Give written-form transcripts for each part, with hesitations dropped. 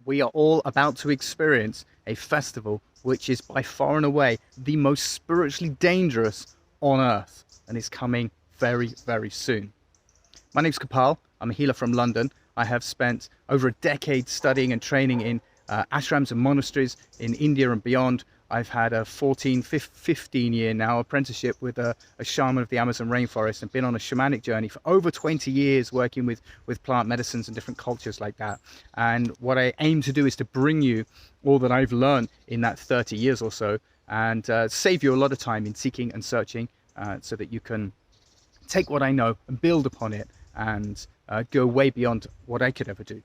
we are all about to experience a festival which is by far and away the most spiritually dangerous on earth, and is coming very, very soon. My name's Kapal. I'm a healer from London. I have spent over a decade studying and training in ashrams and monasteries in India and beyond. I've had a 15 year now apprenticeship with a shaman of the Amazon rainforest, and been on a shamanic journey for over 20 years working with plant medicines and different cultures like that. And what I aim to do is to bring you all that I've learned in that 30 years or so, and save you a lot of time in seeking and searching, so that you can take what I know and build upon it, and go way beyond what I could ever do.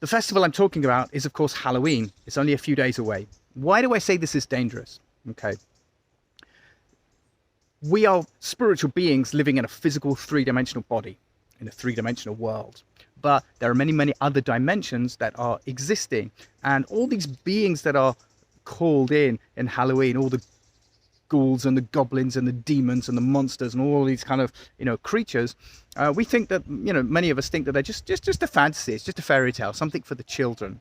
The festival I'm talking about is, of course, Halloween. It's only a few days away. Why do I say this is dangerous? Okay. We are spiritual beings living in a physical three-dimensional body, in a three-dimensional world. But there are many, many other dimensions that are existing. And all these beings that are called in Halloween, all the ghouls and the goblins and the demons and the monsters and all these kind of, creatures, we think that, many of us think that they're just a fantasy. It's just a fairy tale, something for the children.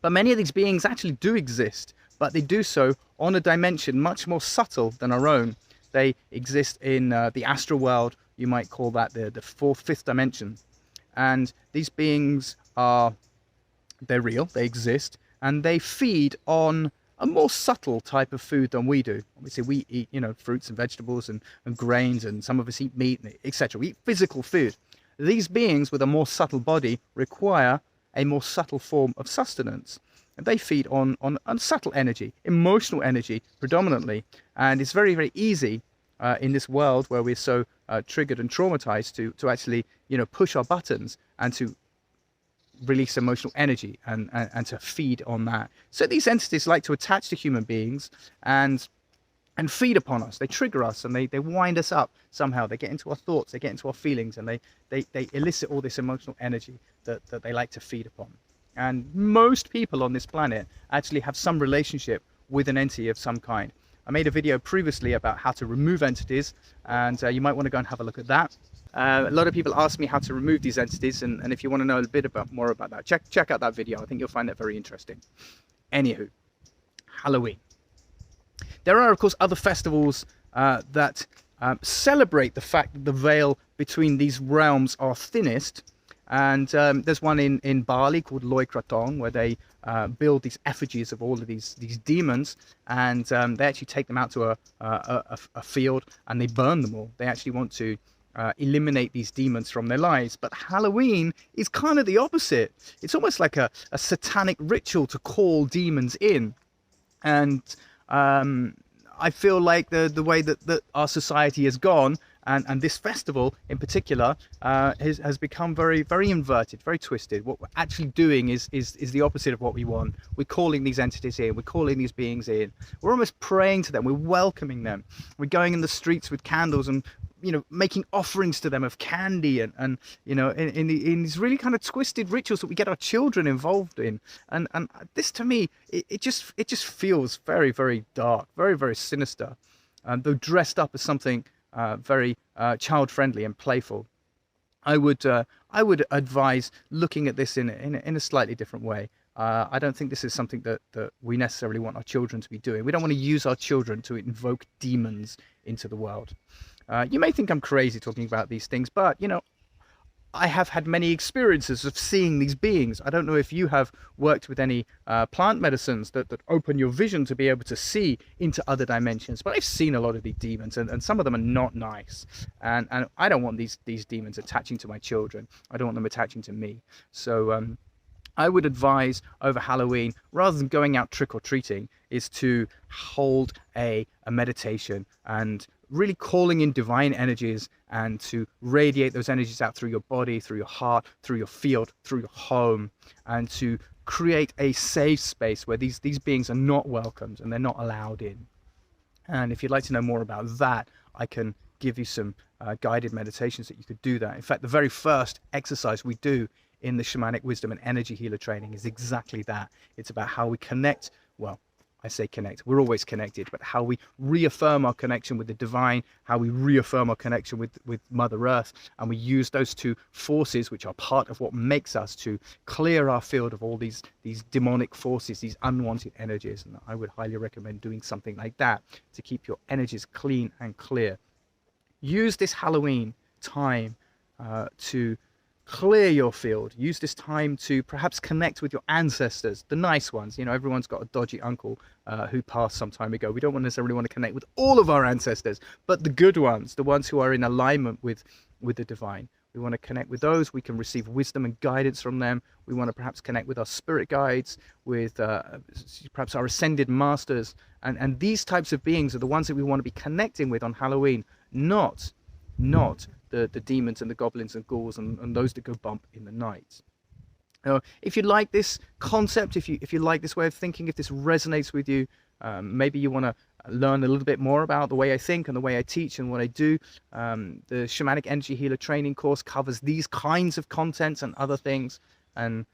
But many of these beings actually do exist, but they do so on a dimension much more subtle than our own. They exist in the astral world. You might call that the fourth, fifth dimension. And these beings they're real, they exist, and they feed on a more subtle type of food than we do. Obviously, we eat, fruits and vegetables and grains, and some of us eat meat, etc. We eat physical food. These beings with a more subtle body require a more subtle form of sustenance. And they feed on subtle energy, emotional energy predominantly. And it's very, very easy in this world where we're so triggered and traumatized to actually, push our buttons and to release emotional energy and to feed on that. So these entities like to attach to human beings and feed upon us. They trigger us, and they wind us up somehow. They get into our thoughts, they get into our feelings, and they elicit all this emotional energy that they like to feed upon. And most people on this planet actually have some relationship with an entity of some kind. I made a video previously about how to remove entities, and you might want to go and have a look at that. A lot of people ask me how to remove these entities, and if you want to know a bit more about that, check out that video. I think you'll find that very interesting. Anywho, Halloween. There are, of course, other festivals that celebrate the fact that the veil between these realms are thinnest. And there's one in Bali called LINKTREE, where they build these effigies of all of these demons, and they actually take them out to a field and they burn them all. They actually want to eliminate these demons from their lives. But Halloween is kind of the opposite. It's almost like a satanic ritual to call demons in. And I feel like the way that our society has gone, and this festival in particular, has become very, very inverted, very twisted. What we're actually doing is the opposite of what we want. We're calling these entities in, we're calling these beings in. We're almost praying to them, we're welcoming them. We're going in the streets with candles and making offerings to them of candy and in these really kind of twisted rituals that we get our children involved in. And this, to me, it just feels very, very dark, very, very sinister, though dressed up as something very child friendly and playful. I would advise looking at this in a slightly different way. I don't think this is something that we necessarily want our children to be doing. We don't want to use our children to invoke demons into the world. You may think I'm crazy talking about these things, but I have had many experiences of seeing these beings. I don't know if you have worked with any plant medicines that open your vision to be able to see into other dimensions, but I've seen a lot of these demons, and some of them are not nice. And I don't want these demons attaching to my children. I don't want them attaching to me. So I would advise over Halloween, rather than going out trick-or-treating, is to hold a meditation and really calling in divine energies, and to radiate those energies out through your body, through your heart, through your field, through your home, and to create a safe space where these beings are not welcomed and they're not allowed in. And if you'd like to know more about that, I can give you some guided meditations that you could do that. In fact, the very first exercise we do in the Shamanic Wisdom and Energy Healer training is exactly that. It's about how we connect, well, I say connect. We're always connected, but how we reaffirm our connection with the divine, how we reaffirm our connection with Mother Earth, and we use those two forces, which are part of what makes us, to clear our field of all these demonic forces, these unwanted energies. And I would highly recommend doing something like that to keep your energies clean and clear. Use this Halloween time to clear your field. Use this time to perhaps connect with your ancestors, the nice ones. You know, everyone's got a dodgy uncle who passed some time ago. We don't necessarily want to connect with all of our ancestors, but the good ones, the ones who are in alignment with the divine. We want to connect with those. We can receive wisdom and guidance from them. We want to perhaps connect with our spirit guides, with perhaps our ascended masters. And these types of beings are the ones that we want to be connecting with on Halloween, not the demons and the goblins and ghouls and those that go bump in the night. If you like this concept, if you like this way of thinking, if this resonates with you, maybe you want to learn a little bit more about the way I think and the way I teach and what I do. The Shamanic Energy Healer training course covers these kinds of contents and other things, and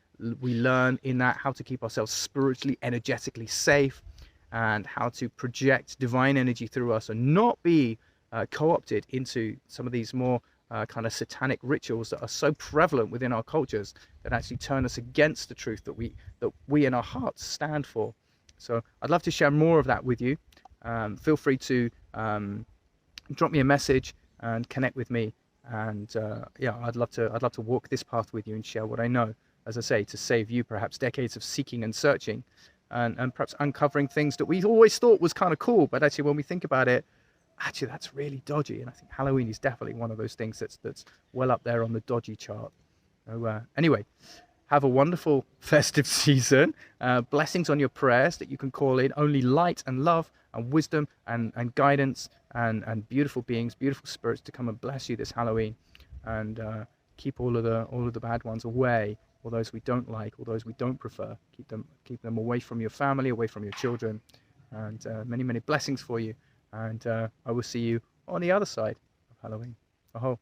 we learn in that how to keep ourselves spiritually, energetically safe, and how to project divine energy through us and not be co-opted into some of these more kind of satanic rituals that are so prevalent within our cultures that actually turn us against the truth that we in our hearts stand for. So I'd love to share more of that with you. Feel free to drop me a message and connect with me. And yeah, I'd love to walk this path with you and share what I know, as I say, to save you perhaps decades of seeking and searching, and perhaps uncovering things that we always thought was kind of cool, but actually when we think about it, actually that's really dodgy. And I think Halloween is definitely one of those things that's well up there on the dodgy chart. So anyway, have a wonderful festive season. Blessings on your prayers that you can call in only light and love and wisdom and guidance and beautiful beings, beautiful spirits to come and bless you this Halloween, and keep all of the bad ones away, all those we don't like, all those we don't prefer. Keep them away from your family, away from your children, and many blessings for you. And I will see you on the other side of Halloween. Aho.